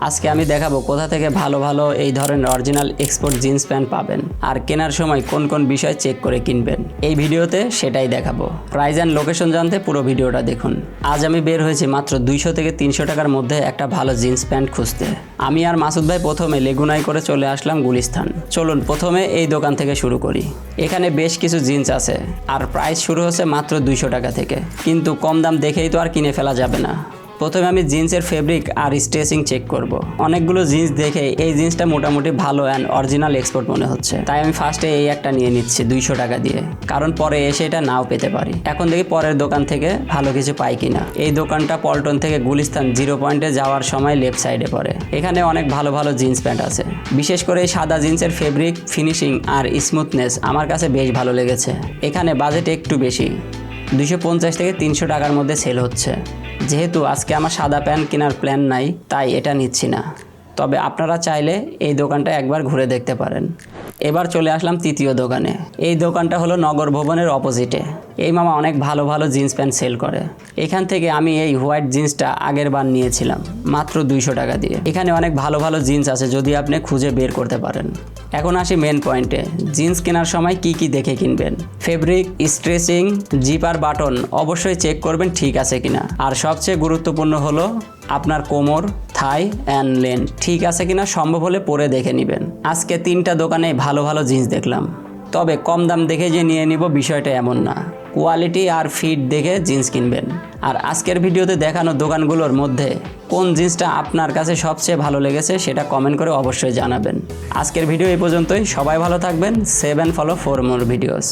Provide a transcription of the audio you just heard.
আজকে আমি দেখাবো কোথা থেকে ভালো ভালো এই ধরনের অরিজিনাল এক্সপোর্ট জিন্স প্যান্ট পাবেন আর কেনার সময় কোন কোন বিষয় চেক করে কিনবেন। এই ভিডিওতে সেটাই দেখাবো। প্রাইস অ্যান্ড লোকেশন জানতে পুরো ভিডিওটা দেখুন। আজ আমি বের হয়েছি মাত্র 200 থেকে 300 টাকার মধ্যে একটা ভালো জিন্স প্যান্ট খুঁজতে। আমি আর মাসুদ ভাই প্রথমে লেগুনাই করে চলে আসলাম গুলিস্তান। চলুন প্রথমে এই দোকান থেকে শুরু করি। এখানে বেশ কিছু জিন্স আছে আর প্রাইস শুরু হচ্ছে মাত্র 200 টাকা থেকে, কিন্তু কম দাম দেখেই তো আর কিনে ফেলা যাবে না। প্রথমে আমি জিন্সের ফেব্রিক আর স্ট্রেচিং চেক করব। অনেকগুলো জিন্স দেখে এই জিন্সটা মোটামুটি ভালো অ্যান্ড অরিজিনাল এক্সপোর্ট মনে হচ্ছে, তাই আমি ফার্স্টে এই একটা নিয়ে নিচ্ছি 200 টাকা দিয়ে, কারণ পরে এসে এটা নাও পেতে পারি। এখন দেখি পরের দোকান থেকে ভালো কিছু পাই কিনা। এই দোকানটা পল্টন থেকে গুলিস্তান 0 পয়েন্টে যাওয়ার সময় লেফট সাইডে পড়ে। এখানে অনেক ভালো ভালো জিন্স প্যান্ট আছে, বিশেষ করে এই সাদা জিন্সের ফেব্রিক, ফিনিশিং আর স্মুথনেস আমার কাছে বেশ ভালো লেগেছে। এখানে বাজেট একটু বেশি, 250 থেকে 300 টাকার মধ্যে সেল হচ্ছে। যেহেতু আজকে আমার সাদা প্যান্ট কেনার প্ল্যান নাই, তাই এটা নিচ্ছি না। তবে আপনারা চাইলে এই দোকানটা একবার ঘুরে দেখতে পারেন। এবার চলে আসলাম তৃতীয় দোকানে। এই দোকানটা হলো নগর ভবনের অপোজিটে। এই মামা অনেক ভালো ভালো জিন্স প্যান্ট সেল করে। এখান থেকে আমি এই হোয়াইট জিন্সটা আগের বার নিয়েছিলাম মাত্র 200 টাকা দিয়ে। এখানে অনেক ভালো ভালো জিন্স আছে যদি আপনি খুঁজে বের করতে পারেন। এখন আসি মেন পয়েন্টে। জিন্স কেনার সময় কি কি দেখে কিনবেন? ফেব্রিক, স্ট্রেচিং, জিপার বাটন অবশ্যই চেক করবেন ঠিক আছে কিনা। আর সবচেয়ে গুরুত্বপূর্ণ হলো আপনার কোমর, থাই অ্যান্ড লেন ঠিক আছে কিনা সম্ভব হলে পরে দেখে নেবেন। আজকে 3টা দোকানে ভালো ভালো জিন্স দেখলাম, তবে কম দাম দেখে যে নিয়ে নিব বিষয়টা এমন না। কোয়ালিটি আর ফিট দেখে জিন্স কিনবেন। আর আজকের ভিডিওতে দেখানো দোকানগুলোর মধ্যে কোন জিন্সটা আপনার কাছে সবচেয়ে ভালো লেগেছে সেটা কমেন্ট করে অবশ্যই জানাবেন। আজকের ভিডিও এই পর্যন্তই। সবাই ভালো থাকবেন। Save and follow for more videos.